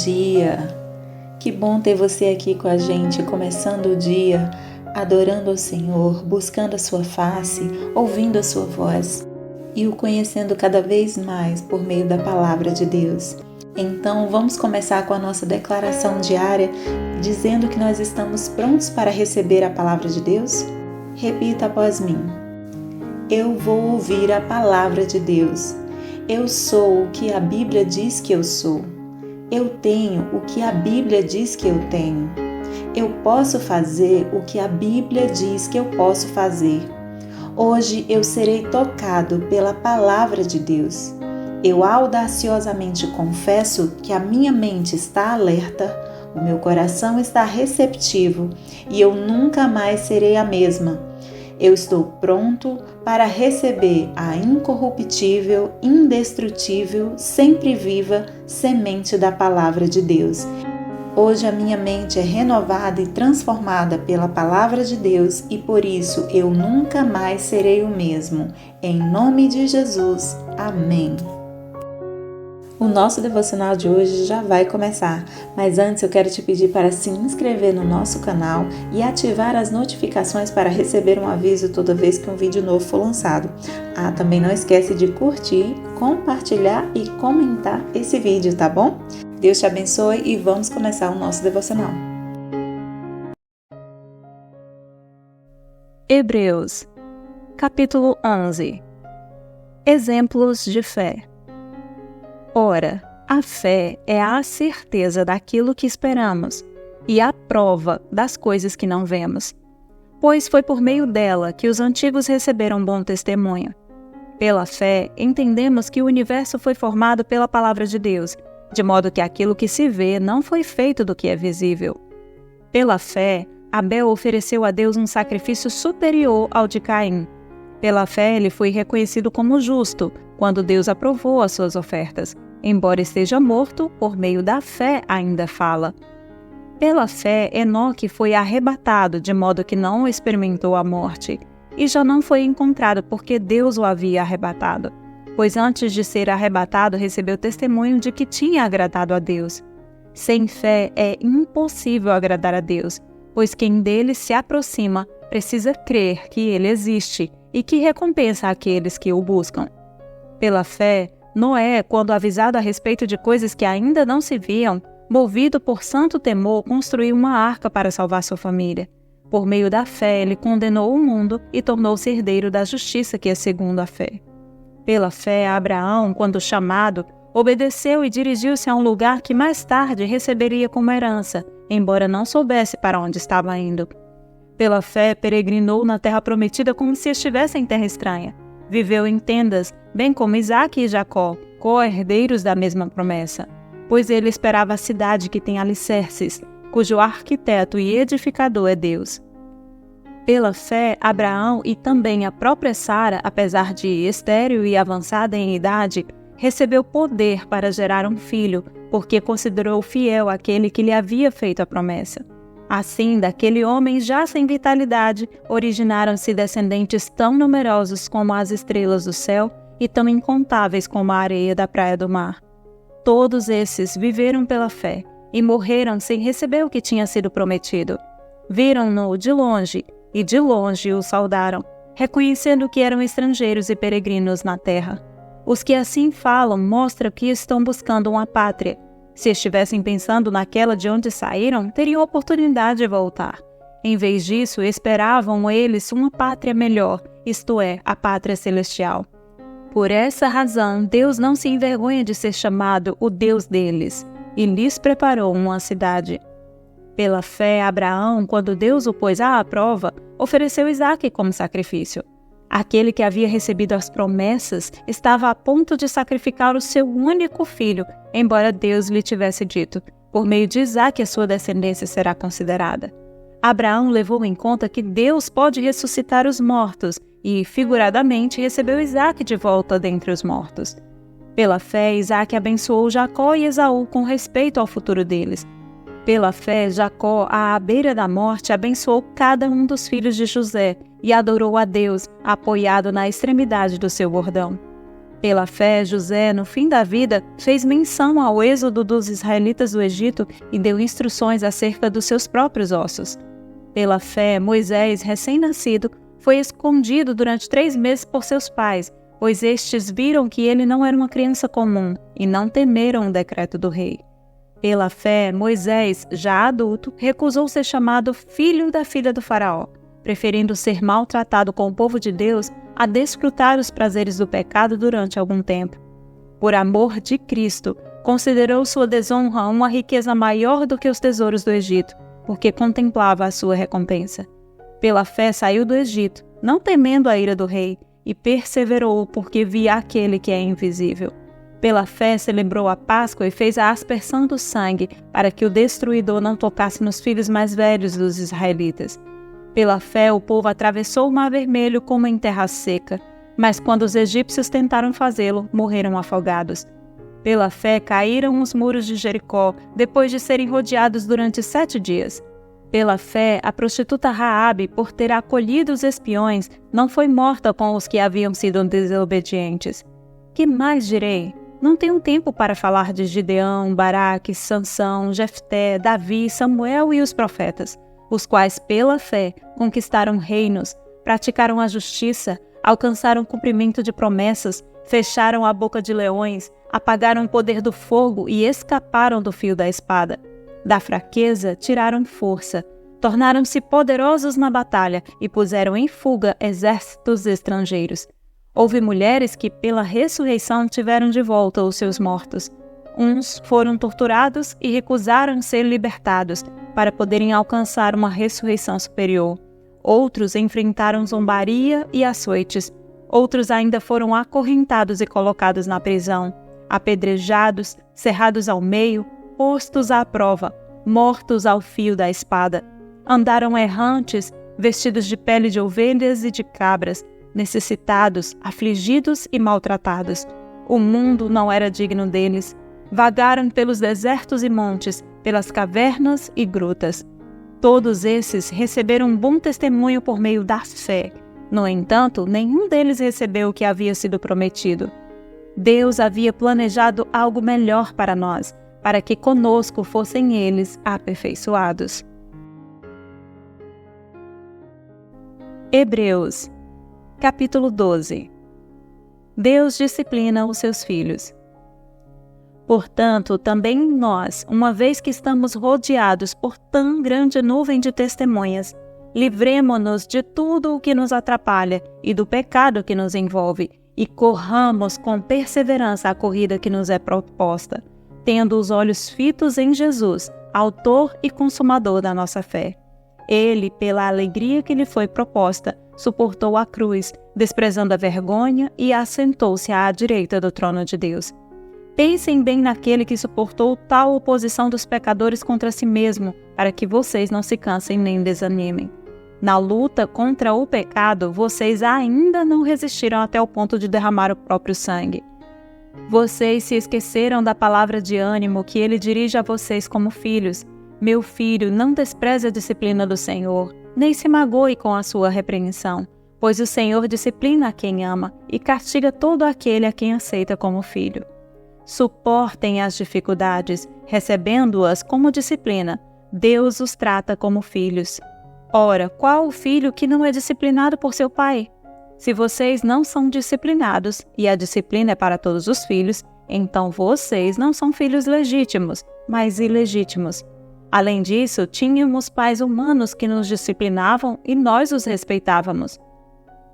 dia! Que bom ter você aqui com a gente, começando o dia, adorando ao Senhor, buscando a sua face, ouvindo a sua voz e o conhecendo cada vez mais por meio da palavra de Deus. Então, vamos começar com a nossa declaração diária, dizendo que nós estamos prontos para receber a palavra de Deus? Repita após mim. Eu vou ouvir a palavra de Deus. Eu sou o que a Bíblia diz que eu sou. Eu tenho o que a Bíblia diz que eu tenho. Eu posso fazer o que a Bíblia diz que eu posso fazer. Hoje eu serei tocado pela palavra de Deus. Eu audaciosamente confesso que a minha mente está alerta, o meu coração está receptivo e eu nunca mais serei a mesma. Eu estou pronto para receber a incorruptível, indestrutível, sempre viva semente da palavra de Deus. Hoje a minha mente é renovada e transformada pela palavra de Deus e por isso eu nunca mais serei o mesmo. Em nome de Jesus. Amém. O nosso devocional de hoje já vai começar, mas antes eu quero te pedir para se inscrever no nosso canal e ativar as notificações para receber um aviso toda vez que um vídeo novo for lançado. Também não esquece de curtir, compartilhar e comentar esse vídeo, tá bom? Deus te abençoe e vamos começar o nosso devocional. Hebreus, capítulo 11. Exemplos de fé. Ora, a fé é a certeza daquilo que esperamos e a prova das coisas que não vemos. Pois foi por meio dela que os antigos receberam bom testemunho. Pela fé, entendemos que o universo foi formado pela palavra de Deus, de modo que aquilo que se vê não foi feito do que é visível. Pela fé, Abel ofereceu a Deus um sacrifício superior ao de Caim. Pela fé, ele foi reconhecido como justo, quando Deus aprovou as suas ofertas. Embora esteja morto, por meio da fé ainda fala. Pela fé, Enoque foi arrebatado, de modo que não experimentou a morte, e já não foi encontrado porque Deus o havia arrebatado, pois antes de ser arrebatado recebeu testemunho de que tinha agradado a Deus. Sem fé é impossível agradar a Deus, pois quem dele se aproxima precisa crer que ele existe e que recompensa aqueles que o buscam. Pela fé, Noé, quando avisado a respeito de coisas que ainda não se viam, movido por santo temor, construiu uma arca para salvar sua família. Por meio da fé, ele condenou o mundo e tornou-se herdeiro da justiça que é segundo a fé. Pela fé, Abraão, quando chamado, obedeceu e dirigiu-se a um lugar que mais tarde receberia como herança, embora não soubesse para onde estava indo. Pela fé, peregrinou na terra prometida como se estivesse em terra estranha. Viveu em tendas, bem como Isaque e Jacó, co-herdeiros da mesma promessa, pois ele esperava a cidade que tem alicerces, cujo arquiteto e edificador é Deus. Pela fé, Abraão e também a própria Sara, apesar de estéril e avançada em idade, recebeu poder para gerar um filho, porque considerou fiel aquele que lhe havia feito a promessa. Assim, daquele homem já sem vitalidade, originaram-se descendentes tão numerosos como as estrelas do céu e tão incontáveis como a areia da praia do mar. Todos esses viveram pela fé e morreram sem receber o que tinha sido prometido. Viram-no de longe e de longe o saudaram, reconhecendo que eram estrangeiros e peregrinos na terra. Os que assim falam mostram que estão buscando uma pátria. Se estivessem pensando naquela de onde saíram, teriam oportunidade de voltar. Em vez disso, esperavam eles uma pátria melhor, isto é, a pátria celestial. Por essa razão, Deus não se envergonha de ser chamado o Deus deles, e lhes preparou uma cidade. Pela fé, Abraão, quando Deus o pôs à prova, ofereceu Isaque como sacrifício. Aquele que havia recebido as promessas estava a ponto de sacrificar o seu único filho, embora Deus lhe tivesse dito: por meio de Isaque a sua descendência será considerada. Abraão levou em conta que Deus pode ressuscitar os mortos e, figuradamente, recebeu Isaque de volta dentre os mortos. Pela fé, Isaque abençoou Jacó e Esaú com respeito ao futuro deles. Pela fé, Jacó, à beira da morte, abençoou cada um dos filhos de José e adorou a Deus, apoiado na extremidade do seu bordão. Pela fé, José, no fim da vida, fez menção ao êxodo dos israelitas do Egito e deu instruções acerca dos seus próprios ossos. Pela fé, Moisés, recém-nascido, foi escondido durante 3 meses por seus pais, pois estes viram que ele não era uma criança comum e não temeram o decreto do rei. Pela fé, Moisés, já adulto, recusou ser chamado filho da filha do faraó, preferindo ser maltratado com o povo de Deus a desfrutar os prazeres do pecado durante algum tempo. Por amor de Cristo, considerou sua desonra uma riqueza maior do que os tesouros do Egito, porque contemplava a sua recompensa. Pela fé saiu do Egito, não temendo a ira do rei, e perseverou porque via aquele que é invisível. Pela fé celebrou a Páscoa e fez a aspersão do sangue, para que o destruidor não tocasse nos filhos mais velhos dos israelitas. Pela fé o povo atravessou o Mar Vermelho como em terra seca, mas quando os egípcios tentaram fazê-lo, morreram afogados. Pela fé caíram os muros de Jericó, depois de serem rodeados durante 7 dias. Pela fé, a prostituta Raabe, por ter acolhido os espiões, não foi morta com os que haviam sido desobedientes. Que mais direi? Não tenho tempo para falar de Gideão, Baraque, Sansão, Jefté, Davi, Samuel e os profetas, os quais, pela fé, conquistaram reinos, praticaram a justiça, alcançaram o cumprimento de promessas, fecharam a boca de leões, apagaram o poder do fogo e escaparam do fio da espada. Da fraqueza tiraram força, tornaram-se poderosos na batalha e puseram em fuga exércitos estrangeiros. Houve mulheres que, pela ressurreição, tiveram de volta os seus mortos. Uns foram torturados e recusaram ser libertados, para poderem alcançar uma ressurreição superior. Outros enfrentaram zombaria e açoites. Outros ainda foram acorrentados e colocados na prisão, apedrejados, cerrados ao meio, postos à prova, mortos ao fio da espada. Andaram errantes, vestidos de pele de ovelhas e de cabras, necessitados, afligidos e maltratados. O mundo não era digno deles. Vagaram pelos desertos e montes, pelas cavernas e grutas. Todos esses receberam um bom testemunho por meio da fé. No entanto, nenhum deles recebeu o que havia sido prometido. Deus havia planejado algo melhor para nós, para que conosco fossem eles aperfeiçoados. Hebreus, capítulo 12. Deus disciplina os seus filhos. Portanto, também nós, uma vez que estamos rodeados por tão grande nuvem de testemunhas, livremo-nos de tudo o que nos atrapalha e do pecado que nos envolve, e corramos com perseverança a corrida que nos é proposta, tendo os olhos fitos em Jesus, autor e consumador da nossa fé. Ele, pela alegria que lhe foi proposta, suportou a cruz, desprezando a vergonha, e assentou-se à direita do trono de Deus. Pensem bem naquele que suportou tal oposição dos pecadores contra si mesmo, para que vocês não se cansem nem desanimem. Na luta contra o pecado, vocês ainda não resistiram até o ponto de derramar o próprio sangue. Vocês se esqueceram da palavra de ânimo que ele dirige a vocês como filhos. Meu filho, não despreze a disciplina do Senhor, nem se magoe com a sua repreensão, pois o Senhor disciplina a quem ama e castiga todo aquele a quem aceita como filho. Suportem as dificuldades, recebendo-as como disciplina. Deus os trata como filhos. Ora, qual o filho que não é disciplinado por seu pai? Se vocês não são disciplinados, e a disciplina é para todos os filhos, então vocês não são filhos legítimos, mas ilegítimos. Além disso, tínhamos pais humanos que nos disciplinavam e nós os respeitávamos.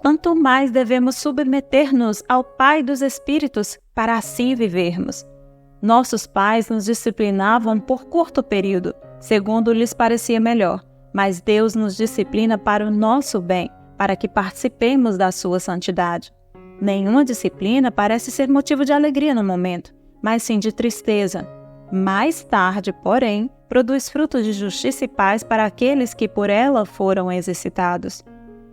Quanto mais devemos submeter-nos ao Pai dos Espíritos, para assim vivermos. Nossos pais nos disciplinavam por curto período, segundo lhes parecia melhor, mas Deus nos disciplina para o nosso bem, para que participemos da sua santidade. Nenhuma disciplina parece ser motivo de alegria no momento, mas sim de tristeza. Mais tarde, porém, produz frutos de justiça e paz para aqueles que por ela foram exercitados.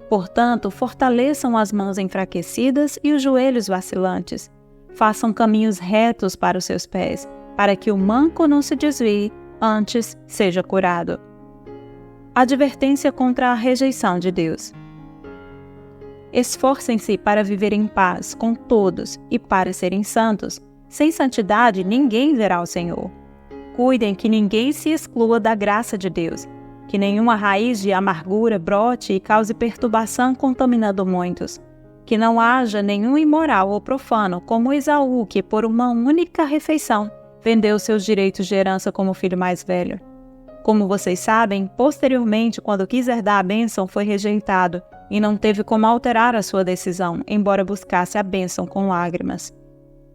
Portanto, fortaleçam as mãos enfraquecidas e os joelhos vacilantes. Façam caminhos retos para os seus pés, para que o manco não se desvie, antes seja curado. Advertência contra a rejeição de Deus. Esforcem-se para viver em paz com todos e para serem santos. Sem santidade, ninguém verá o Senhor. Cuidem que ninguém se exclua da graça de Deus, que nenhuma raiz de amargura brote e cause perturbação contaminando muitos. Que não haja nenhum imoral ou profano, como Esaú, que por uma única refeição vendeu seus direitos de herança como filho mais velho. Como vocês sabem, posteriormente, quando quis herdar a bênção, foi rejeitado e não teve como alterar a sua decisão, embora buscasse a bênção com lágrimas.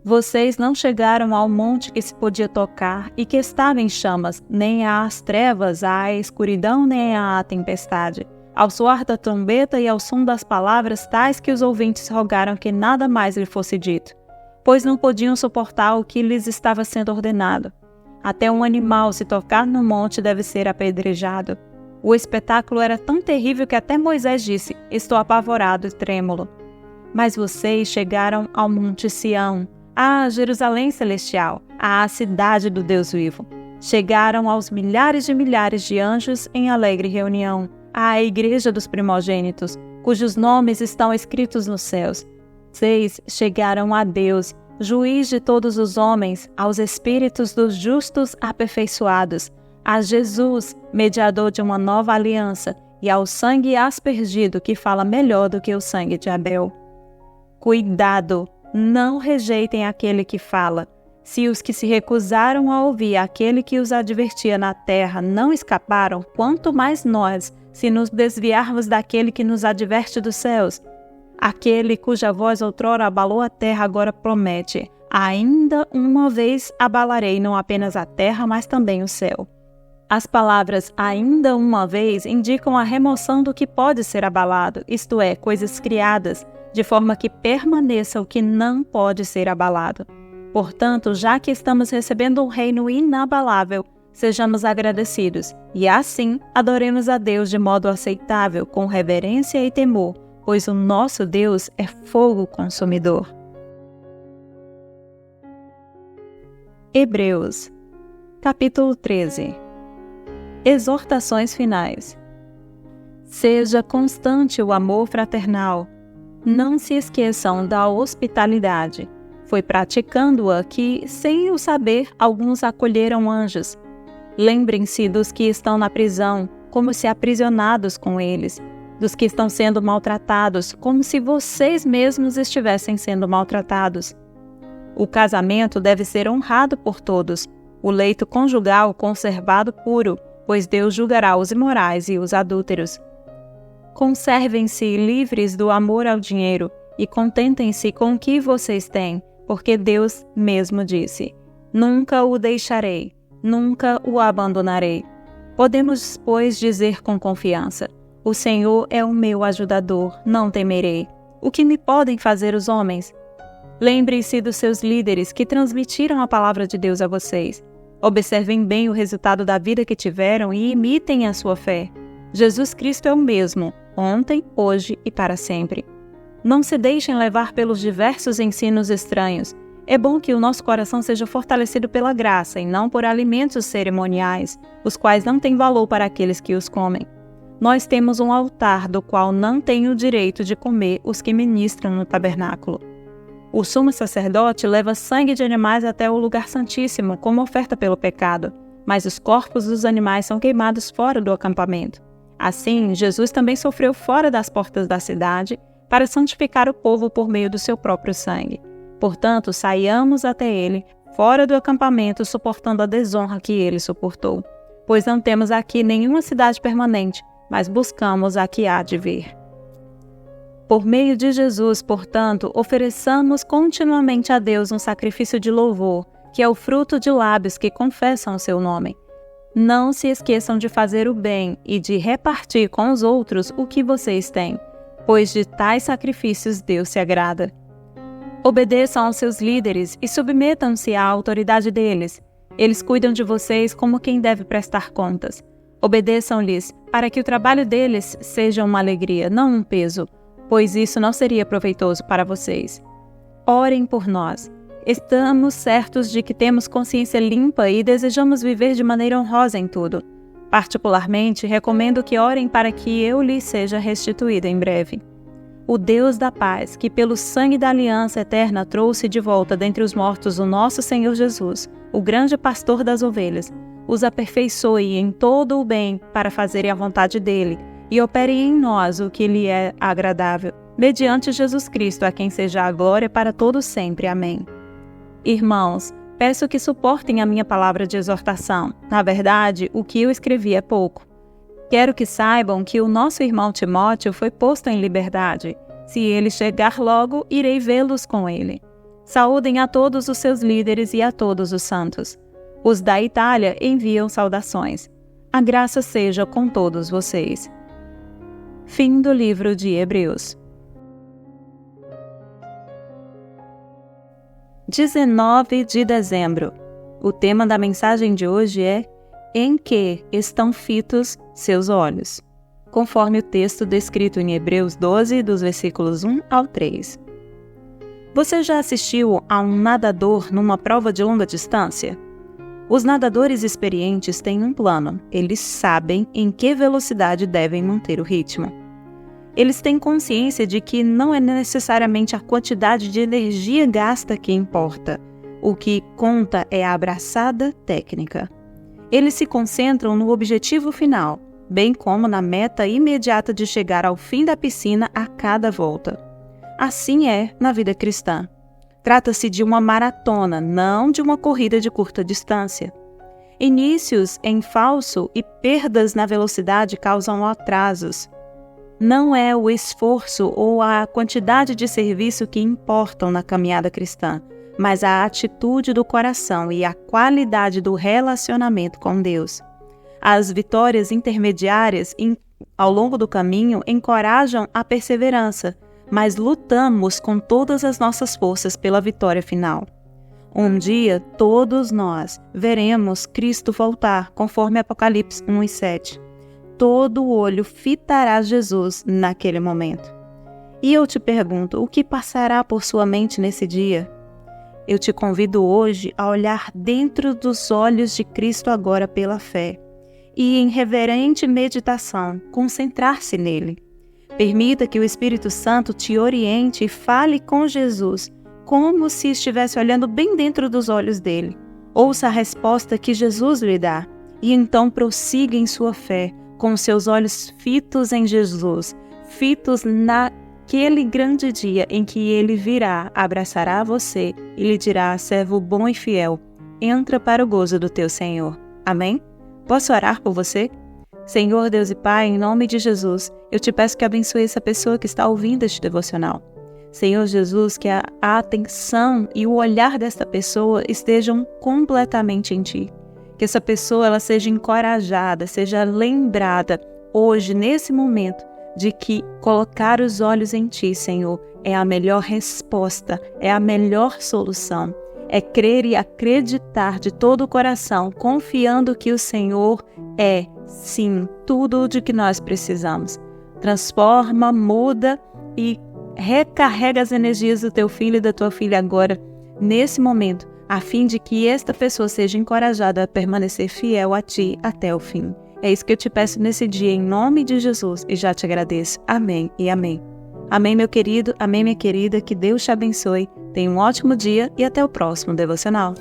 Vocês não chegaram ao monte que se podia tocar e que estava em chamas, nem às trevas, à escuridão, nem à tempestade, ao soar da trombeta e ao som das palavras tais que os ouvintes rogaram que nada mais lhe fosse dito, pois não podiam suportar o que lhes estava sendo ordenado. Até um animal, se tocar no monte, deve ser apedrejado. O espetáculo era tão terrível que até Moisés disse: "Estou apavorado e trêmulo." Mas vocês chegaram ao Monte Sião, à Jerusalém celestial, à cidade do Deus vivo. Chegaram aos milhares de anjos em alegre reunião, à igreja dos primogênitos, cujos nomes estão escritos nos céus. Vocês chegaram a Deus, juiz de todos os homens, aos espíritos dos justos aperfeiçoados, a Jesus, mediador de uma nova aliança, e ao sangue aspergido que fala melhor do que o sangue de Abel. Cuidado! Não rejeitem aquele que fala. Se os que se recusaram a ouvir aquele que os advertia na terra não escaparam, quanto mais nós, se nos desviarmos daquele que nos adverte dos céus. Aquele cuja voz outrora abalou a terra agora promete: ainda uma vez abalarei não apenas a terra, mas também o céu. As palavras ainda uma vez indicam a remoção do que pode ser abalado, isto é, coisas criadas, de forma que permaneça o que não pode ser abalado. Portanto, já que estamos recebendo um reino inabalável, sejamos agradecidos e, assim, adoremos a Deus de modo aceitável, com reverência e temor, pois o nosso Deus é fogo consumidor. Hebreus, capítulo 13. Exortações finais. Seja constante o amor fraternal. Não se esqueçam da hospitalidade. Foi praticando-a que, sem o saber, alguns acolheram anjos. Lembrem-se dos que estão na prisão, como se aprisionados com eles, dos que estão sendo maltratados, como se vocês mesmos estivessem sendo maltratados. O casamento deve ser honrado por todos, o leito conjugal conservado puro, pois Deus julgará os imorais e os adúlteros. Conservem-se livres do amor ao dinheiro e contentem-se com o que vocês têm, porque Deus mesmo disse: "Nunca o deixarei, nunca o abandonarei." Podemos, pois, dizer com confiança: "O Senhor é o meu ajudador, não temerei. O que me podem fazer os homens?" Lembrem-se dos seus líderes que transmitiram a palavra de Deus a vocês. Observem bem o resultado da vida que tiveram e imitem a sua fé. Jesus Cristo é o mesmo, ontem, hoje e para sempre. Não se deixem levar pelos diversos ensinos estranhos. É bom que o nosso coração seja fortalecido pela graça e não por alimentos cerimoniais, os quais não têm valor para aqueles que os comem. Nós temos um altar do qual não têm o direito de comer os que ministram no tabernáculo. O sumo sacerdote leva sangue de animais até o lugar santíssimo como oferta pelo pecado, mas os corpos dos animais são queimados fora do acampamento. Assim, Jesus também sofreu fora das portas da cidade para santificar o povo por meio do seu próprio sangue. Portanto, saiamos até ele, fora do acampamento, suportando a desonra que ele suportou. Pois não temos aqui nenhuma cidade permanente, mas buscamos a que há de vir. Por meio de Jesus, portanto, ofereçamos continuamente a Deus um sacrifício de louvor, que é o fruto de lábios que confessam o seu nome. Não se esqueçam de fazer o bem e de repartir com os outros o que vocês têm, pois de tais sacrifícios Deus se agrada. Obedeçam aos seus líderes e submetam-se à autoridade deles. Eles cuidam de vocês como quem deve prestar contas. Obedeçam-lhes para que o trabalho deles seja uma alegria, não um peso, pois isso não seria proveitoso para vocês. Orem por nós. Estamos certos de que temos consciência limpa e desejamos viver de maneira honrosa em tudo. Particularmente, recomendo que orem para que eu lhes seja restituída em breve. O Deus da paz, que pelo sangue da aliança eterna trouxe de volta dentre os mortos o nosso Senhor Jesus, o grande pastor das ovelhas, os aperfeiçoe em todo o bem para fazerem a vontade dele e operem em nós o que lhe é agradável, mediante Jesus Cristo, a quem seja a glória para todos sempre. Amém. Irmãos, peço que suportem a minha palavra de exortação. Na verdade, o que eu escrevi é pouco. Quero que saibam que o nosso irmão Timóteo foi posto em liberdade. Se ele chegar logo, irei vê-los com ele. Saúdem a todos os seus líderes e a todos os santos. Os da Itália enviam saudações. A graça seja com todos vocês. Fim do livro de Hebreus. 19 de dezembro. O tema da mensagem de hoje é: em que estão fitos seus olhos? Conforme o texto descrito em Hebreus 12, dos versículos 1 ao 3. Você já assistiu a um nadador numa prova de longa distância? Os nadadores experientes têm um plano. Eles sabem em que velocidade devem manter o ritmo. Eles têm consciência de que não é necessariamente a quantidade de energia gasta que importa. O que conta é a abraçada técnica. Eles se concentram no objetivo final, bem como na meta imediata de chegar ao fim da piscina a cada volta. Assim é na vida cristã. Trata-se de uma maratona, não de uma corrida de curta distância. Inícios em falso e perdas na velocidade causam atrasos. Não é o esforço ou a quantidade de serviço que importam na caminhada cristã, mas a atitude do coração e a qualidade do relacionamento com Deus. As vitórias intermediárias ao longo do caminho encorajam a perseverança, mas lutamos com todas as nossas forças pela vitória final. Um dia, todos nós veremos Cristo voltar, conforme Apocalipse 1:7. Todo olho fitará Jesus naquele momento. E eu te pergunto, o que passará por sua mente nesse dia? Eu te convido hoje a olhar dentro dos olhos de Cristo agora pela fé e, em reverente meditação, concentrar-se nele. Permita que o Espírito Santo te oriente e fale com Jesus, como se estivesse olhando bem dentro dos olhos dele. Ouça a resposta que Jesus lhe dá e então prossiga em sua fé, com seus olhos fitos em Jesus, fitos naquele grande dia em que ele virá, abraçará você e lhe dirá: servo bom e fiel, entra para o gozo do teu Senhor. Amém? Posso orar por você? Senhor Deus e Pai, em nome de Jesus, eu te peço que abençoe essa pessoa que está ouvindo este devocional. Senhor Jesus, que a atenção e o olhar desta pessoa estejam completamente em Ti. Que essa pessoa ela seja encorajada, seja lembrada hoje, nesse momento, de que colocar os olhos em Ti, Senhor, é a melhor resposta, é a melhor solução. É crer e acreditar de todo o coração, confiando que o Senhor é, sim, tudo de que nós precisamos. Transforma, muda e recarrega as energias do teu filho e da tua filha agora, nesse momento, a fim de que esta pessoa seja encorajada a permanecer fiel a Ti até o fim. É isso que eu te peço nesse dia, em nome de Jesus, e já te agradeço. Amém e amém. Amém, meu querido, amém, minha querida, que Deus te abençoe. Tenha um ótimo dia e até o próximo devocional.